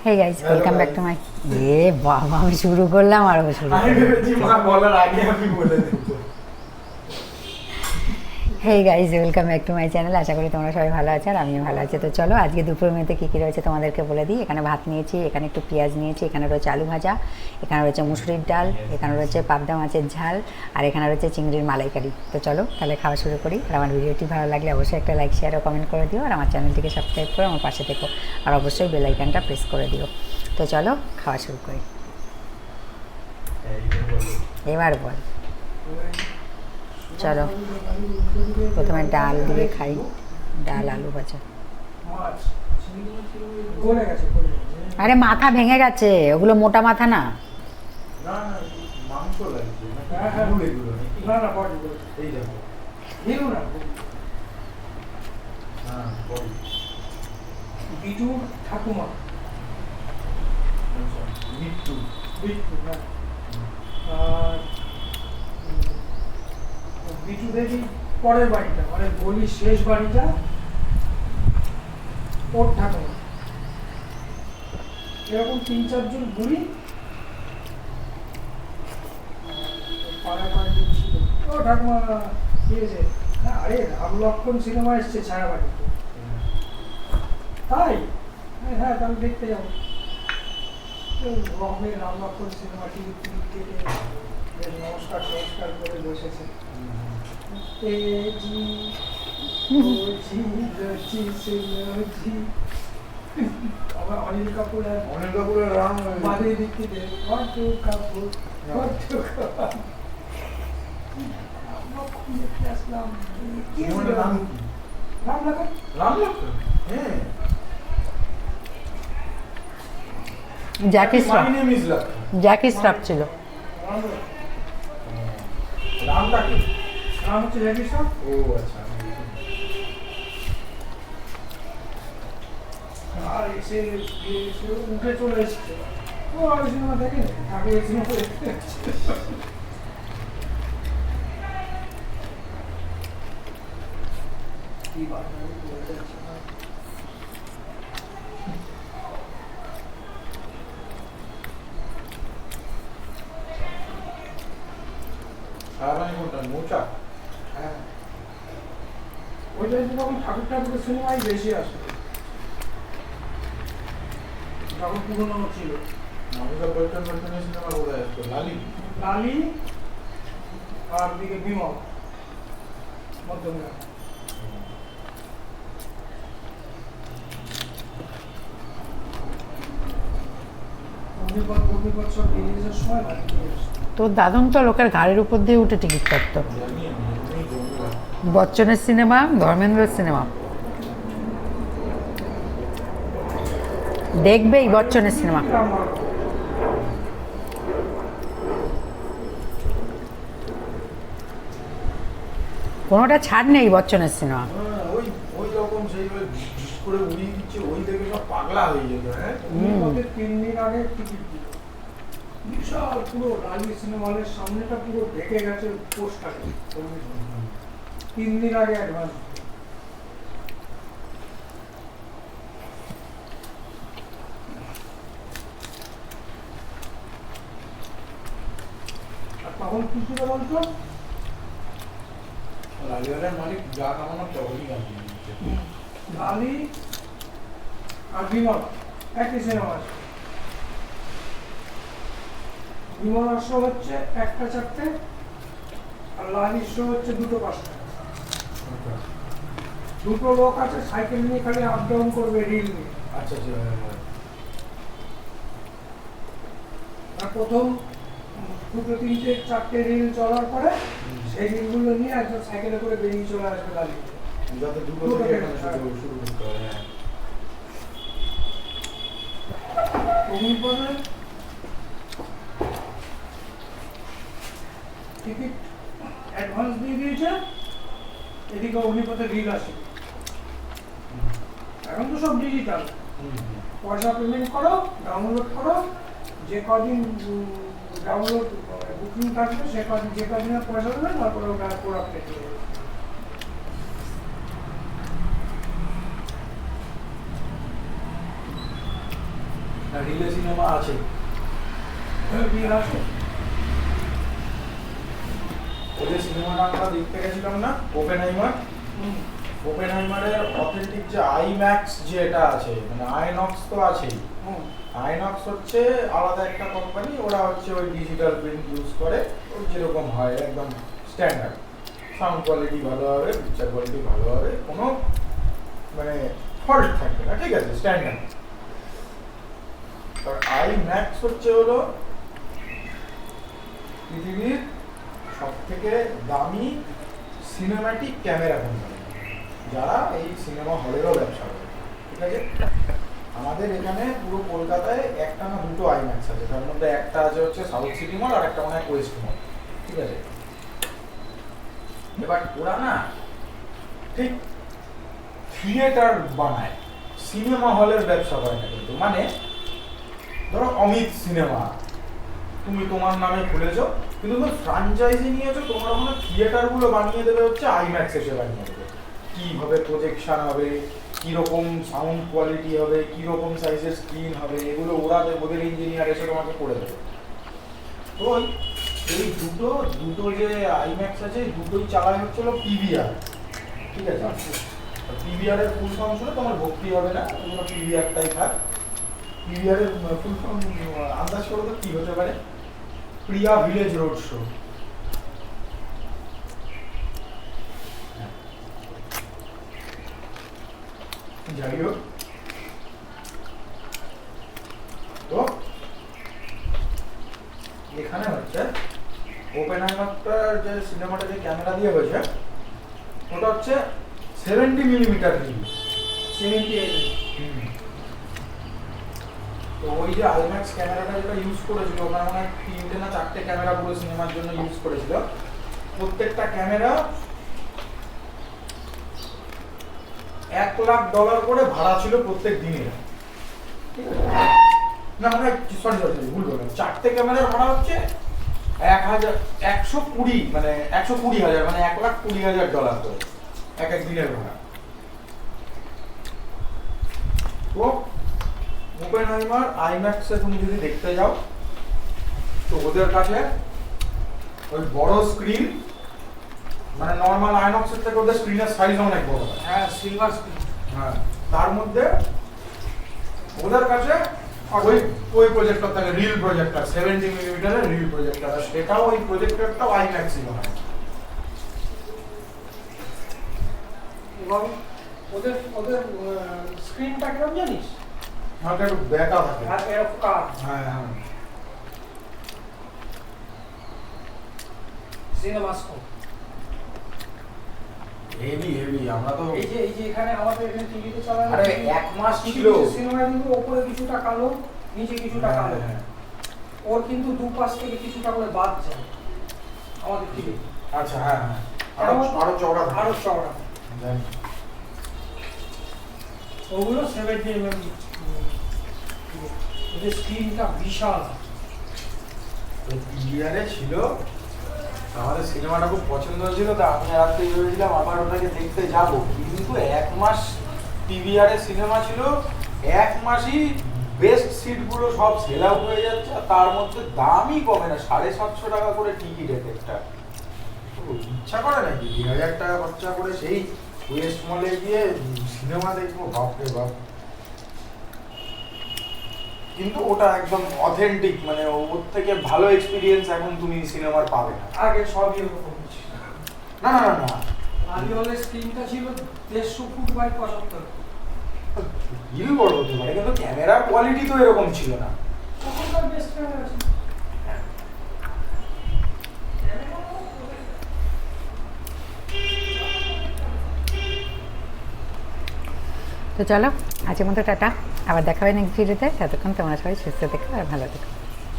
Hey guys, welcome back to my বাবা, আমি শুরু করলাম আর শুরু বলার আগে আমি বলে দেব। Hey guys, welcome back to my channel. আশা করি তোমরা সবাই ভালো আছো আর আমিও ভালো আছি। তো চলো আজকে দুপুর মেয়েতে কী কী রয়েছে তোমাদেরকে বলে দিই। এখানে ভাত নিয়েছি, এখানে একটু পেঁয়াজ নিয়েছি, এখানে রয়েছে আলু ভাজা, এখানে রয়েছে মুসুরির ডাল, এখানে রয়েছে পাবদা মাছের ঝাল, আর এখানে রয়েছে চিংড়ির মালাইকারি। তো চলো তাহলে খাওয়া শুরু করি। আর আমার ভিডিওটি ভালো লাগলে অবশ্যই একটা লাইক, শেয়ার ও কমেন্ট করে দিও। আর আমার চ্যানেলটিকে সাবস্ক্রাইব করে আমার পাশে থেকো, আর অবশ্যই বেল আইকনটা প্রেস করে দিও। তো চলো খাওয়া শুরু করি। এবার বল, চলো প্রথমে ডাল দিয়ে খাই, ডাল আলু ভাজা। আরে মাথা ভেঙে গেছে, ওগুলো মোটা মাথা না। মাংস লাগছে না, এই দেখো বিটু ঠাকুমা, মৃত্যু বিটু না, আর বিটু দেখি পরের বাড়িটা, মানে গলির শেষ বাড়িটা ওর ঠাকুমা। এরকম 3-4 জন বুড়ি পাড়ায় পাড়ায় ছিল। ও ঠাকুমা কি হয়েছে? না আরে রাম লক্ষণ সিনেমা এসছে ছায়াবাড়িতে। তাই? হ্যাঁ তাহলে দেখতে যাবো। রহমের রাম লক্ষণ সিনেমা টিকিট কেটে নমস্কার নমস্কার করে বসেছে। অনিল কাপুর আর অনিল কাপুরের রাম মাধুরী দীক্ষিতের কত কাপুর কত আসলাম। নাম রাম লক্ষণ, রাম লক্ষণ। হ্যাঁ, Jackie Shroff, My name is লক্ষণ। জ্যাকি শ্রফ ছিল। রামটাকে রাম হচ্ছে জ্যাকি শ্রফ। ও আচ্ছা, আর এসে উঠে চলে এসছে। ও আর সিনেমা দেখে আগে এই সিনেমা দেখতে কি বাড়াবাড়ি করে যাচ্ছে না। সারাবানি কোনটা মোচা? হ্যাঁ ওইটা যখন ঠাকুর ঠাকুরের সিনেমাই বেশি আসে, যখন পুরোনো ছিল। অমিতাভ বচ্চনের সিনেমা কোথায় আসতো? লালি। লালি আর দিকে বিমল মধ্যমগ্রাম। অগ্নিপথ সব রিলিজের সময় লালি তোর দাদন তো লোকের ঘাড়ের উপর দিয়ে উঠে টিকিট কাটতো। জানি এমনি জমে। বচ্চনের সিনেমা, ধর্মেন্দ্রের সিনেমা দেখবেই, বচ্চনের সিনেমা। কোনোটা ছাড় নেই বচ্চনের সিনেমা। ওই ওই রকম সেইভাবে ঝুস করে উড়িয়ে দিচ্ছে, ওই দেখে সব পাগলা হয়ে যেত। হ্যাঁ, অগ্নিপথের 3 দিন আগে টিকিট দিল। বিশাল পুরো লালি সিনেমা হলের সামনেটা পুরো ঢেকে গেছে পোস্টারে। 3 দিন আগে অ্যাডভান্স। আর তখন কি ছিল বলতো? লালিওয়ালার মালিক যা কামানো তখনই গান দিয়ে দিচ্ছে। লালি আর বিমল একই সিনেমা আছে। বিমলার শো হচ্ছে 1টা 4টে, আর লালির শো হচ্ছে 2টো 5টা। দুটো লোক আছে সাইকেল নিয়ে খালি আপ ডাউন করবে রিল নিয়ে। আচ্ছা আচ্ছা, হ্যাঁ। আর প্রথম 2, 3, 4টে রিল চলার পরে সেই রিলগুলো নিয়ে একজন সাইকেলে করে বেরিয়ে চলে আসবে লালি। যাতে দুটো থেকে এখানে শুরু করতে হয়। হ্যাঁ, অগ্নিপথের টিকিট অ্যাডভান্স দিয়ে দিয়েছে, এদিকে অগ্নিপথের রিল আসে। এখন তো সব ডিজিটাল, পয়সা পেমেন্ট করো, ডাউনলোড করো, যে কদিন ডাউনলোড বুকিং থাকবে সে কদিন, যে কদিনের পয়সা দেবে তারপরে ওটা প্রোডাক্ট পেয়ে যাবে। না রিলে সিনেমা আছে। বিয়ে আছে ওই যে সিনেমাটা আমরা দেখতে গেছিলাম না, ওপেনহাইমারের অথেন্টিক যে আইম্যাক্স যেটা আছে, মানে আইনক্স তো আছেই। আইনক্স হচ্ছে আলাদা একটা কোম্পানি, ওরা হচ্ছে ওই ডিজিটাল প্রিন্ট ইউজ করে, ওই যেরকম হয় একদম স্ট্যান্ডার্ড, সাউন্ড কোয়ালিটি ভালো হবে, পিকচার কোয়ালিটি ভালো হবে, কোনো মানে ফল্ট থাকবে না, ঠিক আছে, স্ট্যান্ডার্ড। আর আইম্যাক্স হচ্ছে হলো পৃথিবীর সব থেকে দামি সিনেম্যাটিক ক্যামেরা কোম্পানি, যারা এই সিনেমা হলেরও ব্যবসা করে, ঠিক আছে। আমাদের এখানে পুরো কলকাতায় একটা না দুটো আইম্যাক্স আছে, তার মধ্যে একটা আছে হচ্ছে সাউথ সিটি মল, আর একটা মনে হয় ওয়েস্ট মল, ঠিক আছে। এবার ওরা না ঠিক থিয়েটার বানায়, সিনেমা হলের ব্যবসা করে না কিন্তু। মানে ধরো অমিত সিনেমা তুমি তোমার নামে খুলেছো, কিন্তু তুমি ফ্র্যাঞ্চাইজি নিয়েছো, তোমার ওখানে থিয়েটারগুলো বানিয়ে দেবে হচ্ছে আইম্যাক্স এসে বানিয়ে দেবে, কীভাবে প্রজেকশন হবে, কীরকম সাউন্ড কোয়ালিটি হবে, কীরকম সাইজের স্ক্রিন হবে, এগুলো ওরা ওদের ইঞ্জিনিয়ার এসে তোমাকে করে দেবে। তো এই দুটো যে আইম্যাক্স আছে, দুটোই চালানো হচ্ছিল পিভিআর, ঠিক আছে। পিভিআর এর ফুল ফর্ম শুনে তোমার ভক্তি হবে না, ওগুলো পিভিআরটাই থাক। পিভিআর এর ফুল ফর্ম আন্দাজ করো তো কি হতে পারে? প্রিয়া ভিলেজ রোড শো। যাই হোক, তো এখানে হচ্ছে ওপেনহাইমারটার যে সিনেমাটা যে ক্যামেরা দিয়ে হয়েছে, ওটা হচ্ছে 70 মিলিমিটার রিল, 78 তো ওই যে আইম্যাক্স ক্যামেরাটা যেটা ইউজ করেছিল, ওখানে মানে 3টে না 4টে ক্যামেরা পুরো সিনেমার জন্য ইউজ করেছিল। প্রত্যেকটা ক্যামেরা $1,00,000 করে ভাড়া ছিল প্রত্যেক দিনের, ঠিক আছে। না মানে সরি ভুল বললাম, 4টে ক্যামেরার ভাড়া হচ্ছে 120 মানে 120,000 মানে $1,20,000 করে এক এক দিনের ভাড়া। তো ওপেনহাইমার আইম্যাক্সে তুমি যদি দেখতে যাও, তো ওদের কাছে ওই বড় স্ক্রিন, মানে নর্মাল আইনক্সের থেকে ওদের স্ক্রিনের সাইজ অনেক বড় হয়, হ্যাঁ সিলভার স্ক্রিন। হ্যাঁ, তার মধ্যে ওদের কাছে ওই প্রজেক্টর থাকে, রিল প্রজেক্টর, 70 মিলিমিটারের রিল প্রজেক্টর, আর সেটাও ওই প্রজেক্টরটাও আইম্যাক্সই হয়। এবং ওদের স্ক্রিনটা কেমন জানিস? হালকা একটু ব্যাকা থাকে, আর এরকম কার হ্যাঁ হ্যাঁ, সিনেমাস্কোপ। Heavy heavy. আমরা তো এই যে এখানে আমাদের এখানে টিভিতে চালানো, আরে 1 মাস ছিল সিনেমা, কিন্তু উপরে কিছুটা কালো, নিচে কিছুটা কালো, ওর কিন্তু দুপাশ থেকে কিছুটা করে বাদ যায় আমাদের টিভি। আচ্ছা, হ্যাঁ হ্যাঁ, আরো চওড়া থাকে, আরো চওড়া। জানি। ওগুলো 70 mm, ওদের স্ক্রিনটা বিশাল। পিভিআরে ছিল, আমাদের সিনেমাটা খুব পছন্দ হয়েছিল, তা আমি রাত্রে ভেবেছিলাম আবার ওটাকে দেখতে যাব, কিন্তু 1 মাস পিভিআরে সিনেমা ছিল, 1 মাসই বেস্ট সিটগুলো সব সেল আউট হয়ে যাচ্ছে, আর তার মধ্যে দামই কমে না, 750 টাকা করে টিকিট একটা। ইচ্ছা করে নাকি 2,000 টাকা খরচা করে সেই ওয়েস্ট মলে গিয়ে সিনেমা দেখবো? বাপরে বাপ। কিন্তু ওটা একদম অথেন্টিক, মানে ওর থেকে ভালো এক্সপিরিয়েন্স এখন তুমি সিনেমার পাবে না। আগে সবই ওরকম ছিল। না না না না, আগে হলে স্ক্রিনটা ছিল 150 ফুট বাই 75। হিল বড় হতে পারে, কিন্তু ক্যামেরার কোয়ালিটি তো এরকম ছিল না। তখনকার বেস্ট ক্যামেরা ছিল। তো চলো আজকের মতো টাটা, আবার দেখা হবে নেক্সট ভিডিওতে। ততক্ষণ তোমরা সবাই সুস্থ থেকো আর ভালো থেকো।